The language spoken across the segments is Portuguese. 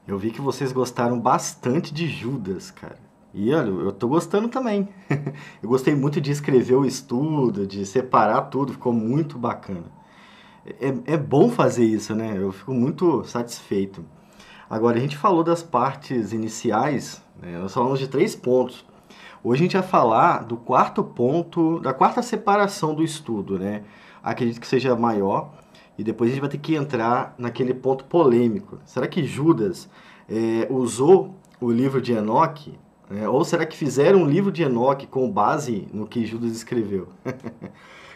Eu vi que vocês gostaram bastante de Judas, cara. E olha, eu tô gostando também. Eu gostei muito de escrever o estudo, de separar tudo, ficou muito bacana. É bom fazer isso, né? Eu fico muito satisfeito. Agora, a gente falou das partes iniciais, né? Nós falamos de 3 pontos. Hoje a gente vai falar do quarto ponto, da quarta separação do estudo, né? Acredito que seja maior, e depois a gente vai ter que entrar naquele ponto polêmico. Será que Judas usou o livro de Enoque? Né? Ou será que fizeram um livro de Enoque com base no que Judas escreveu?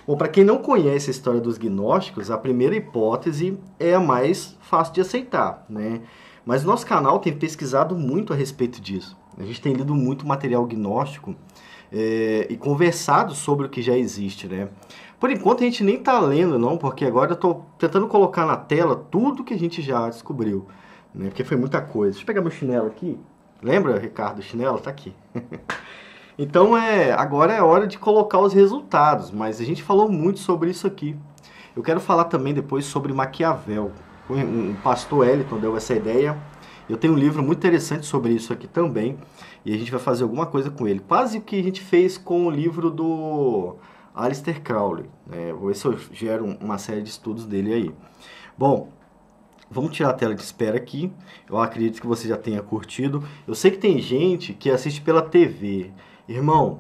Bom, para quem não conhece a história dos gnósticos, a primeira hipótese é a mais fácil de aceitar, né? Mas o nosso canal tem pesquisado muito a respeito disso. A gente tem lido muito material gnóstico e conversado sobre o que já existe, né? Por enquanto a gente nem está lendo, não, porque agora eu estou tentando colocar na tela tudo que a gente já descobriu, né? Porque foi muita coisa. Deixa eu pegar meu chinelo aqui. Lembra, Ricardo, o chinelo? Tá aqui. Então agora é hora de colocar os resultados, mas a gente falou muito sobre isso aqui. Eu quero falar também depois sobre Maquiavel. Um pastor Eliton deu essa ideia. Eu tenho um livro muito interessante sobre isso aqui também, e a gente vai fazer alguma coisa com ele. Quase o que a gente fez com o livro do Aleister Crowley, né? Vou ver se eu gero uma série de estudos dele aí. Bom, vamos tirar a tela de espera aqui. Eu acredito que você já tenha curtido. Eu sei que tem gente que assiste pela TV. Irmão,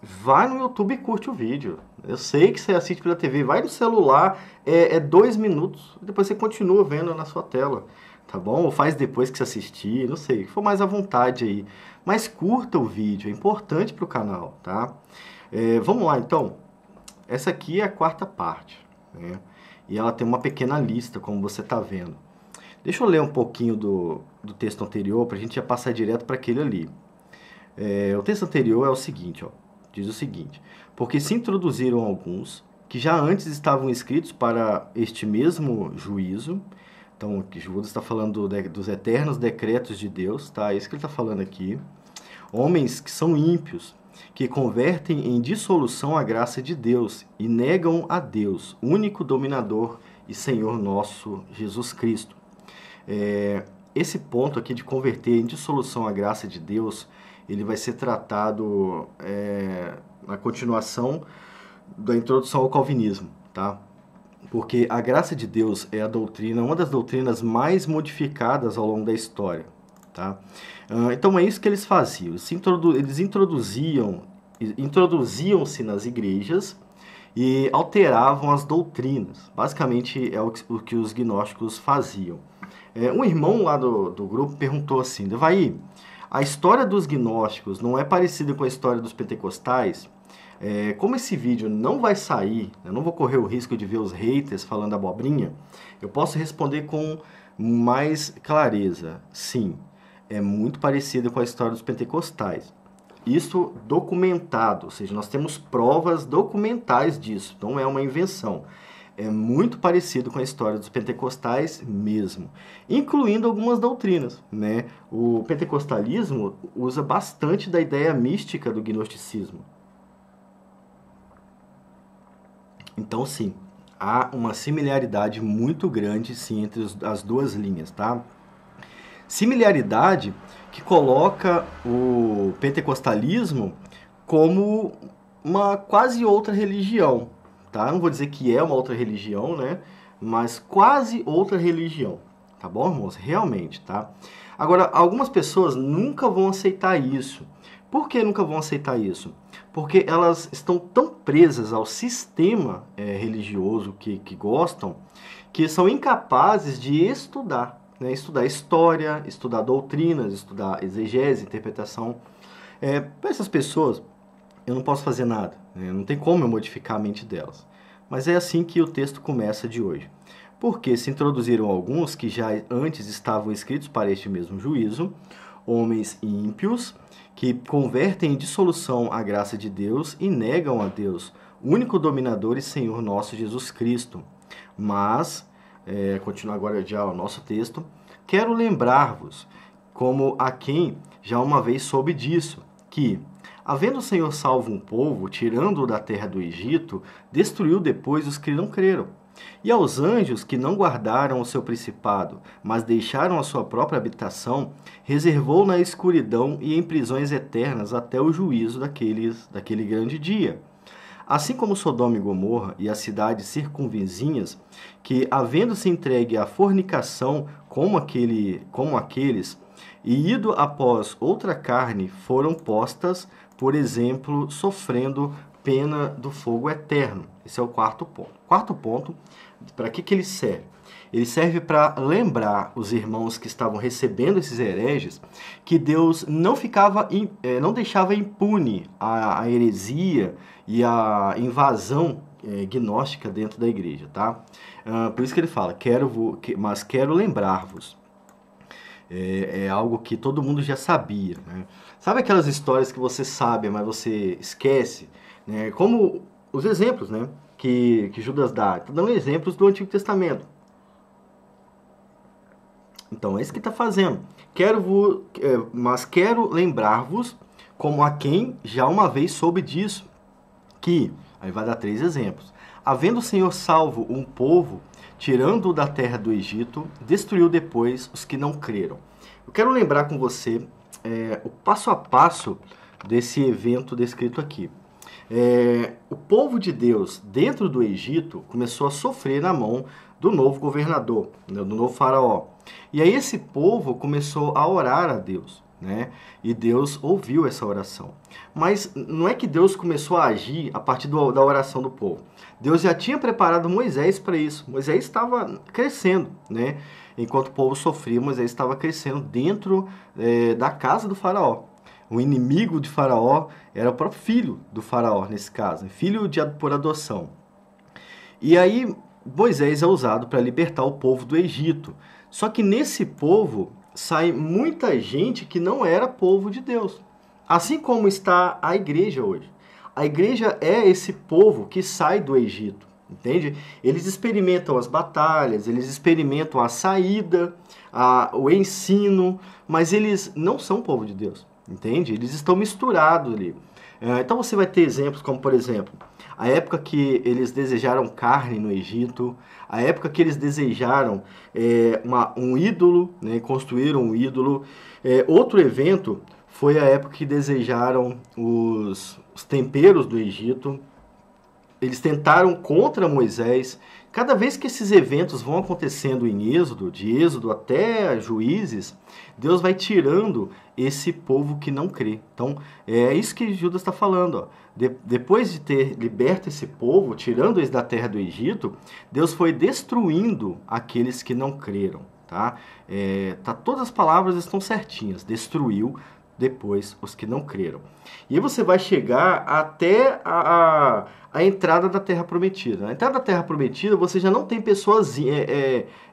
vai no YouTube e curte o vídeo. Eu sei que você assiste pela TV, vai no celular, é 2 minutos, depois você continua vendo na sua tela, tá bom? Ou faz depois que você assistir, não sei, for mais à vontade aí. Mas curta o vídeo, é importante para o canal, tá? Vamos lá então. Essa aqui é a quarta parte, né? E ela tem uma pequena lista, como você está vendo. Deixa eu ler um pouquinho do texto anterior para a gente já passar direto para aquele ali. O texto anterior é o seguinte, ó, diz o seguinte: porque se introduziram alguns que já antes estavam escritos para este mesmo juízo. Então, aqui Judas está falando dos eternos decretos de Deus, tá? É isso que ele está falando aqui. Homens que são ímpios, que convertem em dissolução a graça de Deus e negam a Deus, único dominador e Senhor nosso Jesus Cristo. Esse ponto aqui de converter em dissolução a graça de Deus, ele vai ser tratado na continuação da introdução ao calvinismo, tá? Porque a graça de Deus é a doutrina, uma das doutrinas mais modificadas ao longo da história, tá? Então é isso que eles faziam. Eles introduziam-se nas igrejas e alteravam as doutrinas. Basicamente é o que os gnósticos faziam. Um irmão lá do grupo perguntou assim: Devaí, a história dos gnósticos não é parecida com a história dos pentecostais? Como esse vídeo não vai sair, eu não vou correr o risco de ver os haters falando abobrinha, eu posso responder com mais clareza. Sim, é muito parecido com a história dos pentecostais. Isso documentado, ou seja, nós temos provas documentais disso, não é uma invenção. É muito parecido com a história dos pentecostais mesmo, incluindo algumas doutrinas, né? O pentecostalismo usa bastante da ideia mística do gnosticismo. Então, sim, há uma similaridade muito grande, sim, entre as duas linhas, tá? Similaridade que coloca o pentecostalismo como uma quase outra religião, tá? Não vou dizer que é uma outra religião, né? Mas quase outra religião, tá bom, irmãos? Realmente, tá? Agora, algumas pessoas nunca vão aceitar isso. Por que nunca vão aceitar isso? Porque elas estão tão presas ao sistema religioso que gostam, que são incapazes de estudar, né? Estudar história, estudar doutrinas, estudar exegese, interpretação. Para essas pessoas, eu não posso fazer nada, né? Não tem como eu modificar a mente delas. Mas é assim que o texto começa de hoje. Porque se introduziram alguns que já antes estavam escritos para este mesmo juízo, homens ímpios, que convertem em dissolução a graça de Deus e negam a Deus, único dominador e Senhor nosso Jesus Cristo. Mas, continua agora já o nosso texto, quero lembrar-vos, como a quem já uma vez soube disso, que, havendo o Senhor salvo um povo, tirando-o da terra do Egito, destruiu depois os que não creram. E aos anjos que não guardaram o seu principado, mas deixaram a sua própria habitação, reservou na escuridão e em prisões eternas até o juízo daquele grande dia. Assim como Sodoma e Gomorra e as cidades circunvizinhas, que, havendo-se entregue à fornicação como aqueles, e ido após outra carne, foram postas, por exemplo, sofrendo pena do fogo eterno. Esse é o quarto ponto. Quarto ponto, para que ele serve? Ele serve para lembrar os irmãos que estavam recebendo esses hereges que Deus não deixava impune a heresia e a invasão gnóstica dentro da igreja, tá? Por isso que ele fala, mas quero lembrar-vos. É algo que todo mundo já sabia, né? Sabe aquelas histórias que você sabe, mas você esquece, né? Como os exemplos, né, que Judas dá. Está dando exemplos do Antigo Testamento. Então, é isso que está fazendo. Mas quero lembrar-vos, como a quem já uma vez soube disso, que, aí vai dar 3 exemplos. Havendo o Senhor salvo um povo, tirando-o da terra do Egito, destruiu depois os que não creram. Eu quero lembrar com você o passo a passo desse evento descrito aqui. O povo de Deus, dentro do Egito, começou a sofrer na mão do novo governador, do novo faraó. E aí esse povo começou a orar a Deus, né? E Deus ouviu essa oração. Mas não é que Deus começou a agir a partir da oração do povo. Deus já tinha preparado Moisés para isso. Moisés estava crescendo, né? Enquanto o povo sofria, Moisés estava crescendo dentro da casa do faraó. O inimigo de faraó era o próprio filho do faraó, nesse caso, filho por adoção. E aí Moisés é usado para libertar o povo do Egito. Só que nesse povo sai muita gente que não era povo de Deus. Assim como está a igreja hoje. A igreja é esse povo que sai do Egito, entende? Eles experimentam as batalhas, eles experimentam a saída, o ensino, mas eles não são povo de Deus, entende? Eles estão misturados ali. Então você vai ter exemplos como, por exemplo, a época que eles desejaram carne no Egito, a época que eles desejaram um ídolo, né, construíram um ídolo. Outro evento foi a época que desejaram os temperos do Egito. Eles tentaram contra Moisés. Cada vez que esses eventos vão acontecendo em Êxodo, de Êxodo até Juízes, Deus vai tirando esse povo que não crê. Então, é isso que Judas está falando. Ó. Depois de ter liberto esse povo, tirando eles da terra do Egito, Deus foi destruindo aqueles que não creram. Tá? Todas as palavras estão certinhas. Destruiu depois os que não creram. E aí você vai chegar até a entrada da Terra Prometida. Na entrada da Terra Prometida, você já não tem pessoas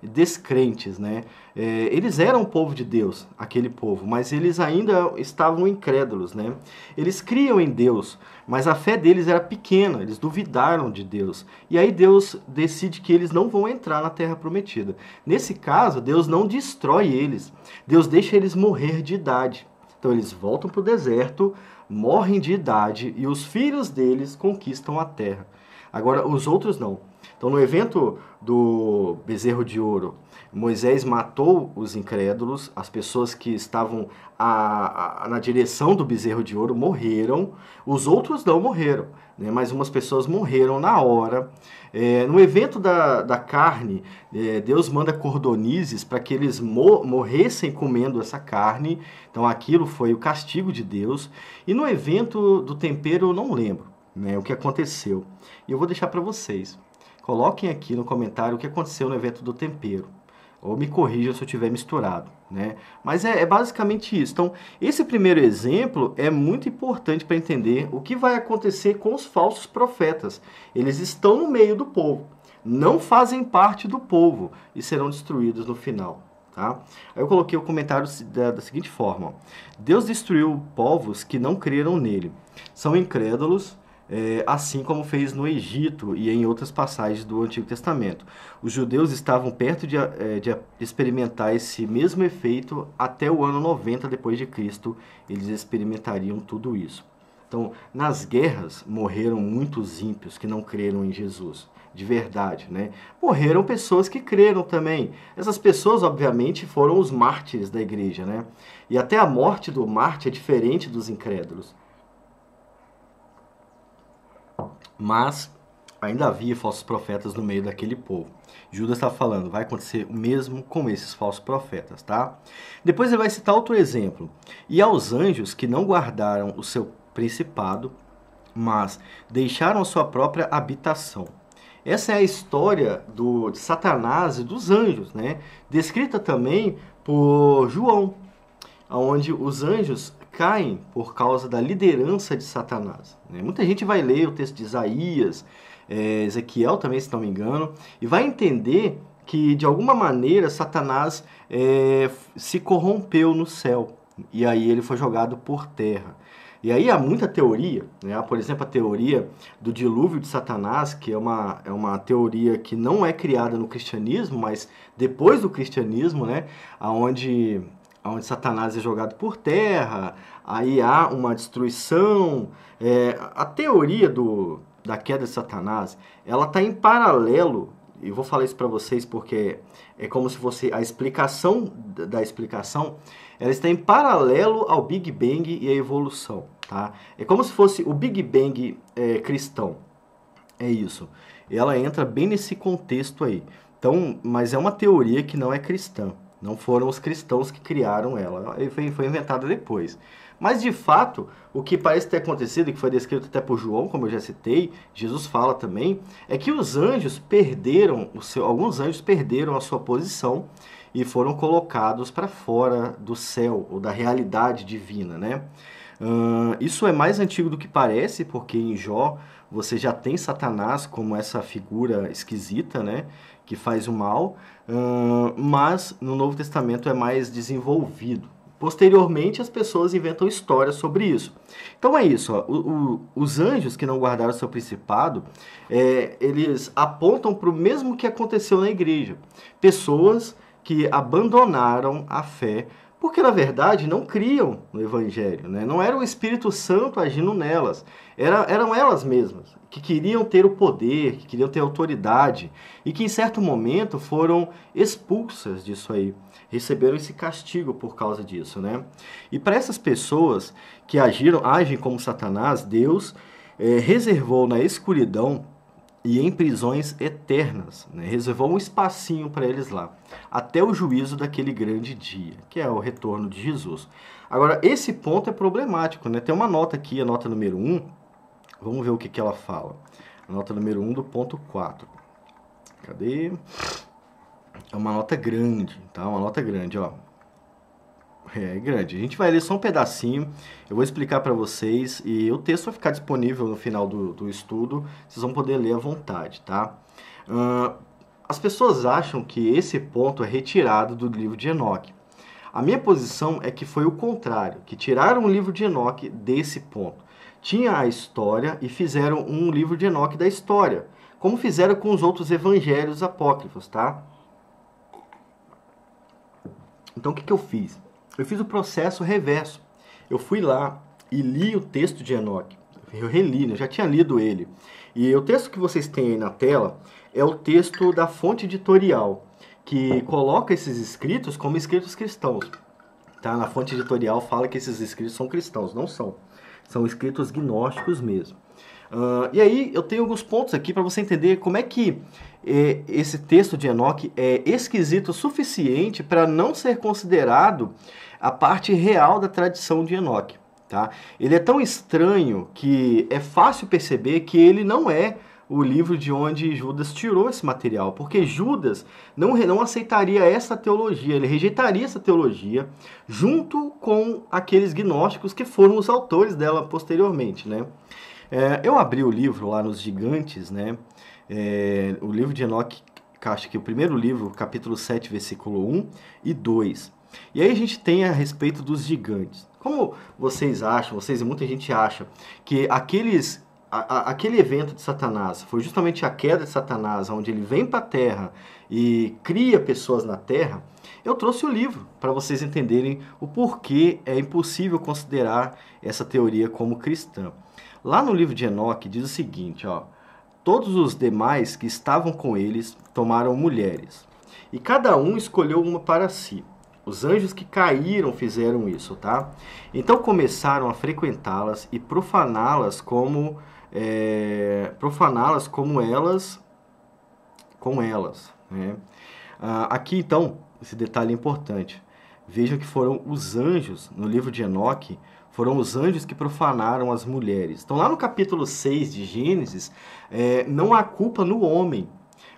descrentes, né? Eles eram o povo de Deus, aquele povo, mas eles ainda estavam incrédulos, né? Eles criam em Deus, mas a fé deles era pequena, eles duvidaram de Deus. E aí Deus decide que eles não vão entrar na Terra Prometida. Nesse caso, Deus não destrói eles, Deus deixa eles morrer de idade. Então eles voltam para o deserto, morrem de idade e os filhos deles conquistam a terra. Agora, os outros não. Então, no evento do bezerro de ouro, Moisés matou os incrédulos, as pessoas que estavam na direção do bezerro de ouro morreram, os outros não morreram, né? Mas umas pessoas morreram na hora. No evento da carne, Deus manda cordonizes para que eles morressem comendo essa carne, então aquilo foi o castigo de Deus. E no evento do tempero eu não lembro, né, o que aconteceu. E eu vou deixar para vocês. Coloquem aqui no comentário o que aconteceu no evento do tempero. Ou me corrijam se eu tiver misturado, né? Mas é basicamente isso. Então, esse primeiro exemplo é muito importante para entender o que vai acontecer com os falsos profetas. Eles estão no meio do povo, não fazem parte do povo e serão destruídos no final. Tá? Aí eu coloquei o comentário da seguinte forma. Deus destruiu povos que não creram nele. São incrédulos, assim como fez no Egito e em outras passagens do Antigo Testamento. Os judeus estavam perto de experimentar esse mesmo efeito até o ano 90 depois de Cristo. Eles experimentariam tudo isso. Então, nas guerras morreram muitos ímpios que não creram em Jesus, de verdade, né? Morreram pessoas que creram também. Essas pessoas, obviamente, foram os mártires da igreja, né? E até a morte do mártir é diferente dos incrédulos. Mas ainda havia falsos profetas no meio daquele povo. Judas está falando, vai acontecer o mesmo com esses falsos profetas, tá? Depois ele vai citar outro exemplo. E aos anjos que não guardaram o seu principado, mas deixaram a sua própria habitação. Essa é a história de Satanás e dos anjos, né? Descrita também por João, onde os anjos caem por causa da liderança de Satanás, né? Muita gente vai ler o texto de Isaías, Ezequiel também, se não me engano, e vai entender que, de alguma maneira, Satanás se corrompeu no céu, e aí ele foi jogado por terra. E aí há muita teoria, né? Por exemplo, a teoria do dilúvio de Satanás, que é uma teoria que não é criada no cristianismo, mas depois do cristianismo, né? onde Satanás é jogado por terra, aí há uma destruição. A teoria da queda de Satanás, ela está em paralelo, e vou falar isso para vocês porque é como se fosse a explicação da explicação, ela está em paralelo ao Big Bang e à evolução, tá? É como se fosse o Big Bang cristão, é isso. Ela entra bem nesse contexto aí. Então, mas é uma teoria que não é cristã. Não foram os cristãos que criaram ela. Foi inventada depois. Mas, de fato, o que parece ter acontecido, e que foi descrito até por João, como eu já citei, Jesus fala também, é que os anjos perderam, alguns anjos perderam a sua posição e foram colocados para fora do céu, ou da realidade divina, né? Isso é mais antigo do que parece, porque em Jó você já tem Satanás como essa figura esquisita, né? Que faz o mal, mas no Novo Testamento é mais desenvolvido. Posteriormente, as pessoas inventam histórias sobre isso. Então é isso, ó, os anjos que não guardaram seu principado, eles apontam para o mesmo que aconteceu na igreja. Pessoas que abandonaram a fé, porque na verdade não criam no Evangelho, né? Não era o Espírito Santo agindo nelas, eram elas mesmas, que queriam ter o poder, que queriam ter autoridade, e que em certo momento foram expulsas disso aí. Receberam esse castigo por causa disso, né? E para essas pessoas que agem como Satanás, Deus reservou na escuridão e em prisões eternas, né? Reservou um espacinho para eles lá, até o juízo daquele grande dia, que é o retorno de Jesus. Agora, esse ponto é problemático, né? Tem uma nota aqui, a nota número 1, vamos ver o que ela fala. A nota número 1 do ponto 4. Cadê? É uma nota grande, tá? Uma nota grande, ó. É grande. A gente vai ler só um pedacinho, eu vou explicar para vocês e o texto vai ficar disponível no final do estudo, vocês vão poder ler à vontade, tá? As pessoas acham que esse ponto é retirado do livro de Enoque. A minha posição é que foi o contrário, que tiraram o livro de Enoque desse ponto. Tinha a história e fizeram um livro de Enoque da história, como fizeram com os outros evangelhos apócrifos, tá? Então o que eu fiz? Eu fiz o processo reverso. Eu fui lá e li o texto de Enoque. Eu reli, né? Eu já tinha lido ele. E o texto que vocês têm aí na tela é o texto da fonte editorial, que coloca esses escritos como escritos cristãos. Tá? Na fonte editorial fala que esses escritos são cristãos. Não são. São escritos gnósticos mesmo. E aí eu tenho alguns pontos aqui para você entender como é que esse texto de Enoque é esquisito o suficiente para não ser considerado a parte real da tradição de Enoque. Tá? Ele é tão estranho que é fácil perceber que ele não é o livro de onde Judas tirou esse material, porque Judas não aceitaria essa teologia, ele rejeitaria essa teologia junto com aqueles gnósticos que foram os autores dela posteriormente, né? Eu abri o livro lá nos Gigantes, né? O livro de Enoque, acho que o primeiro livro, capítulo 7, versículo 1 e 2. E aí a gente tem a respeito dos gigantes. Como vocês acham, vocês e muita gente acha, que aquele evento de Satanás foi justamente a queda de Satanás, onde ele vem para a Terra e cria pessoas na Terra, Eu trouxe o livro para vocês entenderem o porquê é impossível considerar essa teoria como cristã. Lá no livro de Enoque diz o seguinte, ó: todos os demais que estavam com eles tomaram mulheres, e cada um escolheu uma para si. Os anjos que caíram fizeram isso, tá? Então começaram a frequentá-las e profaná-las como com elas, né? Aqui então, esse detalhe é importante. Vejam que foram os anjos, no livro de Enoque, foram os anjos que profanaram as mulheres. Então lá no capítulo 6 de Gênesis, não há culpa no homem.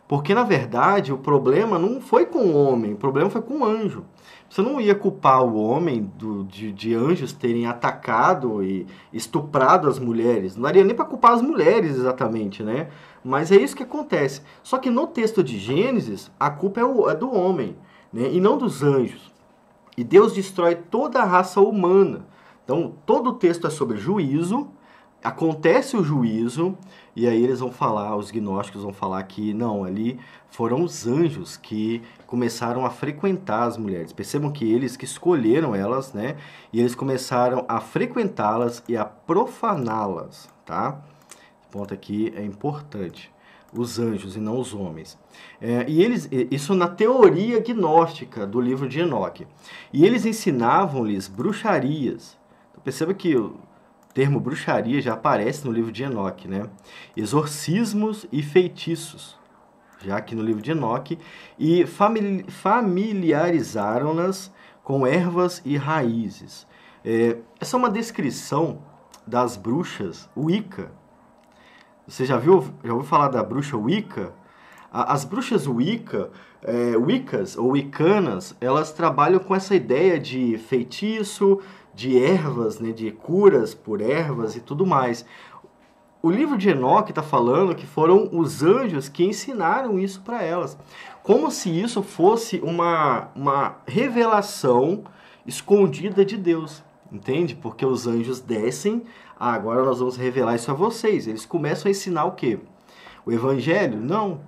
Porque, na verdade, o problema não foi com o homem, o problema foi com o anjo. Você não ia culpar o homem de anjos terem atacado e estuprado as mulheres. Não daria nem para culpar as mulheres exatamente, né? Mas é isso que acontece. Só que no texto de Gênesis, a culpa é do homem, né? E não dos anjos. E Deus destrói toda a raça humana. Então, todo o texto é sobre juízo. Acontece o juízo, e aí eles vão falar, os gnósticos vão falar que não, ali foram os anjos que começaram a frequentar as mulheres. Percebam que eles que escolheram elas, né? E eles começaram a frequentá-las e a profaná-las, tá? Esse ponto aqui é importante. Os anjos e não os homens. Isso na teoria gnóstica do livro de Enoque. E eles ensinavam-lhes bruxarias. Então, perceba que o termo bruxaria já aparece no livro de Enoque, né? Exorcismos e feitiços, já aqui no livro de Enoque, e familiarizaram-nas com ervas e raízes. Essa é uma descrição das bruxas Wicca. Você já ouviu falar da bruxa Wicca? As bruxas Wicca, Wiccas ou Wiccanas, elas trabalham com essa ideia de feitiço, de ervas, né, de curas por ervas e tudo mais. O livro de Enoque está falando que foram os anjos que ensinaram isso para elas. Como se isso fosse uma revelação escondida de Deus. Entende? Porque os anjos descem, agora nós vamos revelar isso a vocês. Eles começam a ensinar o quê? O evangelho? Não.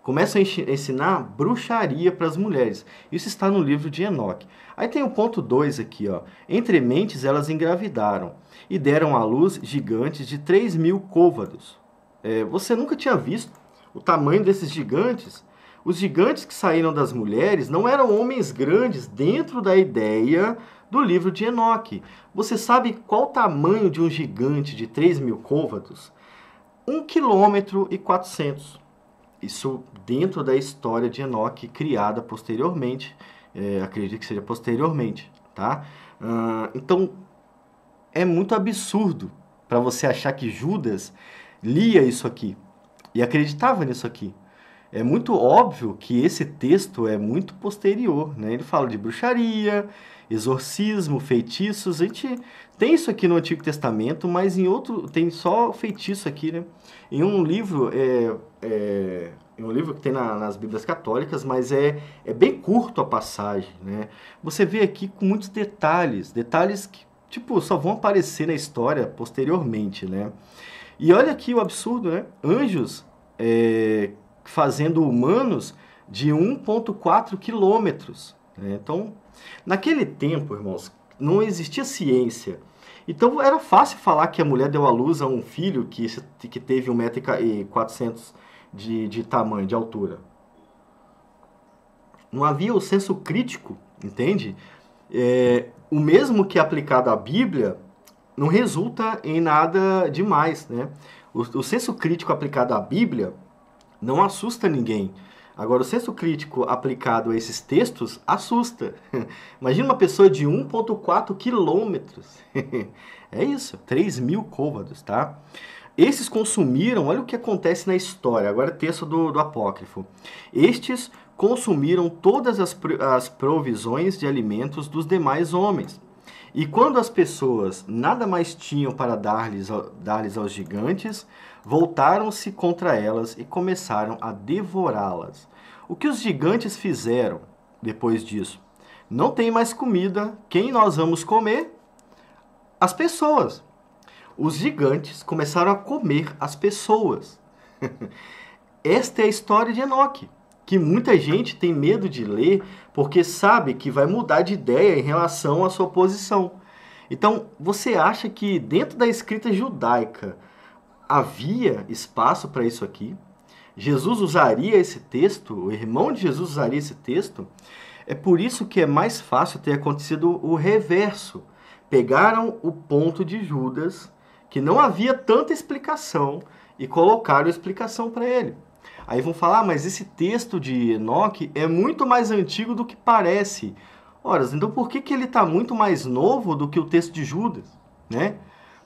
Começam a ensinar bruxaria para as mulheres. Isso está no livro de Enoque. Aí tem o ponto 2 aqui, ó. Entre mentes elas engravidaram e deram à luz gigantes de 3.000 côvados. Você nunca tinha visto o tamanho desses gigantes? Os gigantes que saíram das mulheres não eram homens grandes dentro da ideia do livro de Enoque. Você sabe qual o tamanho de um gigante de 3.000 côvados? 1,4 km. Isso dentro da história de Enoque, criada posteriormente. Acredito que seja posteriormente, tá? Então, é muito absurdo para você achar que Judas lia isso aqui e acreditava nisso aqui. É muito óbvio que esse texto é muito posterior, né? Ele fala de bruxaria, exorcismo, feitiços. A gente tem isso aqui no Antigo Testamento, mas em outro tem só feitiço aqui, né? Em um livro, um livro que tem nas Bíblias católicas, mas é bem curto a passagem, né? Você vê aqui com muitos detalhes que, tipo, só vão aparecer na história posteriormente, né? E olha aqui o absurdo, né? Anjos fazendo humanos de 1,4 quilômetros, né? Então, naquele tempo, irmãos, não existia ciência. Então, era fácil falar que a mulher deu à luz a um filho que teve 1,4 m de tamanho, de altura. Não havia o senso crítico, entende? O mesmo que é aplicado à Bíblia não resulta em nada demais, né? O senso crítico aplicado à Bíblia não assusta ninguém. Agora, o senso crítico aplicado a esses textos assusta. Imagina uma pessoa de 1,4 quilômetros. É isso, 3.000 côvados, tá? Esses consumiram, olha o que acontece na história, agora é texto do apócrifo. Estes consumiram todas as provisões de alimentos dos demais homens. E quando as pessoas nada mais tinham para dar-lhes aos gigantes, voltaram-se contra elas e começaram a devorá-las. O que os gigantes fizeram depois disso? Não tem mais comida, quem nós vamos comer? As pessoas. Os gigantes começaram a comer as pessoas. Esta é a história de Enoque. que muita gente tem medo de ler porque sabe que vai mudar de ideia em relação à sua posição. Então, você acha que dentro da escrita judaica havia espaço para isso aqui? Jesus usaria esse texto? O irmão de Jesus usaria esse texto? É por isso que é mais fácil ter acontecido o reverso. Pegaram o ponto de Judas, que não havia tanta explicação, e colocaram a explicação para ele. Aí vão falar, mas esse texto de Enoque é muito mais antigo do que parece. Ora, então por que ele está muito mais novo do que o texto de Judas? Né?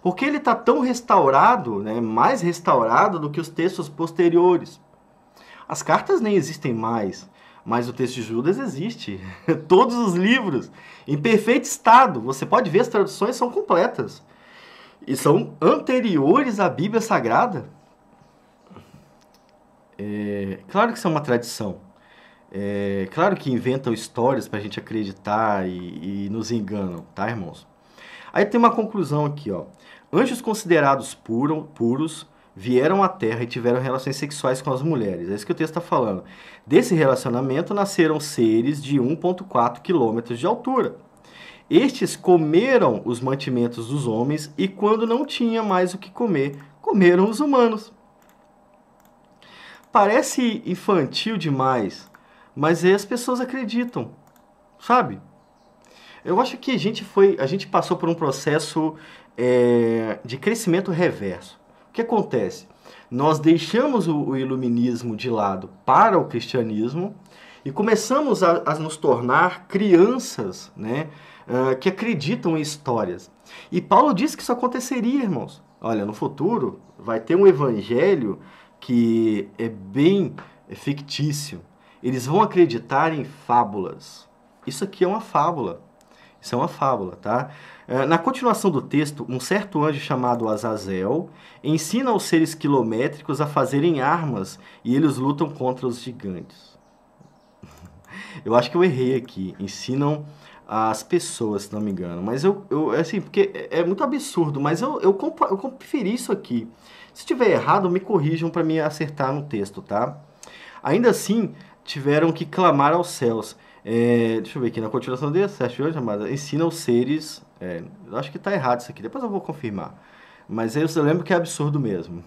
Por que ele está tão restaurado, né, mais restaurado do que os textos posteriores? As cartas nem existem mais, mas o texto de Judas existe. Todos os livros, em perfeito estado. Você pode ver, as traduções são completas. E são anteriores à Bíblia Sagrada. Claro que isso é uma tradição. Claro que inventam histórias para a gente acreditar e nos enganam, tá, irmãos? Aí tem uma conclusão aqui, ó. Anjos considerados puros vieram à Terra e tiveram relações sexuais com as mulheres. É isso que o texto está falando. Desse relacionamento nasceram seres de 1,4 quilômetros de altura. Estes comeram os mantimentos dos homens e, quando não tinha mais o que comer, comeram os humanos. Parece infantil demais, mas aí as pessoas acreditam, sabe? Eu acho que a gente passou por um processo de crescimento reverso. O que acontece? Nós deixamos o iluminismo de lado para o cristianismo e começamos a nos tornar crianças, né, que acreditam em histórias. E Paulo disse que isso aconteceria, irmãos. Olha, no futuro vai ter um evangelho que é bem fictício. Eles vão acreditar em fábulas. Isso aqui é uma fábula. Isso é uma fábula, tá? Na continuação do texto, um certo anjo chamado Azazel ensina aos seres quilométricos a fazerem armas e eles lutam contra os gigantes. Eu acho que eu errei aqui. Ensinam as pessoas, se não me engano. Mas assim, porque é muito absurdo, mas eu conferi isso aqui. Se estiver errado, me corrijam para me acertar no texto, tá? Ainda assim, tiveram que clamar aos céus. Deixa eu ver aqui, na continuação desse, 7 hoje, amada, ensina os seres... eu acho que está errado isso aqui, depois eu vou confirmar. Mas eu lembro que é absurdo mesmo.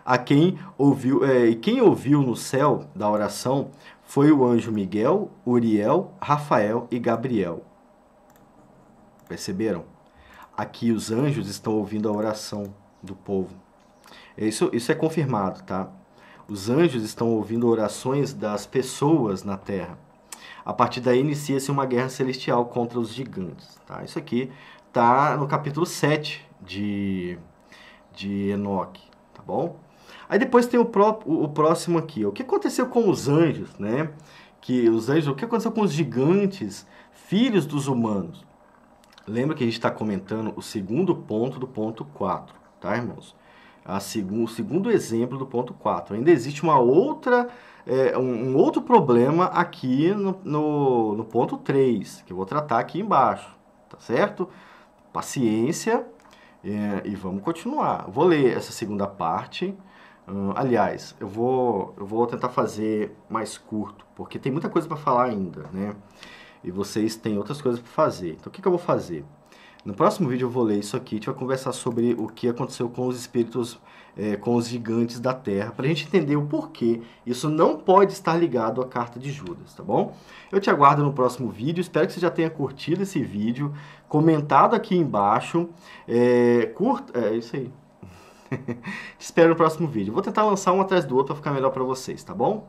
A quem ouviu, e quem ouviu no céu da oração foi o anjo Miguel, Uriel, Rafael e Gabriel. Perceberam? Aqui os anjos estão ouvindo a oração do povo. Isso é confirmado, tá? Os anjos estão ouvindo orações das pessoas na terra. A partir daí inicia-se uma guerra celestial contra os gigantes. Tá? Isso aqui está no capítulo 7 de Enoque. Tá bom? Aí depois tem o próximo aqui. O que aconteceu com os anjos? Né? O que aconteceu com os gigantes, filhos dos humanos? Lembra que a gente está comentando o segundo ponto do ponto 4. Tá, irmãos? O segundo exemplo do ponto 4. Ainda existe uma outra... um outro problema aqui no ponto 3, que eu vou tratar aqui embaixo, tá certo? Paciência, e vamos continuar. Vou ler essa segunda parte. Aliás, eu vou tentar fazer mais curto, porque tem muita coisa para falar ainda, né? E vocês têm outras coisas para fazer. Então, o que eu vou fazer? No próximo vídeo eu vou ler isso aqui, a gente vai conversar sobre o que aconteceu com os espíritos, com os gigantes da Terra, para a gente entender o porquê isso não pode estar ligado à carta de Judas, tá bom? Eu te aguardo no próximo vídeo, espero que você já tenha curtido esse vídeo, comentado aqui embaixo, curta, é isso aí. Te espero no próximo vídeo. Vou tentar lançar um atrás do outro para ficar melhor para vocês, tá bom?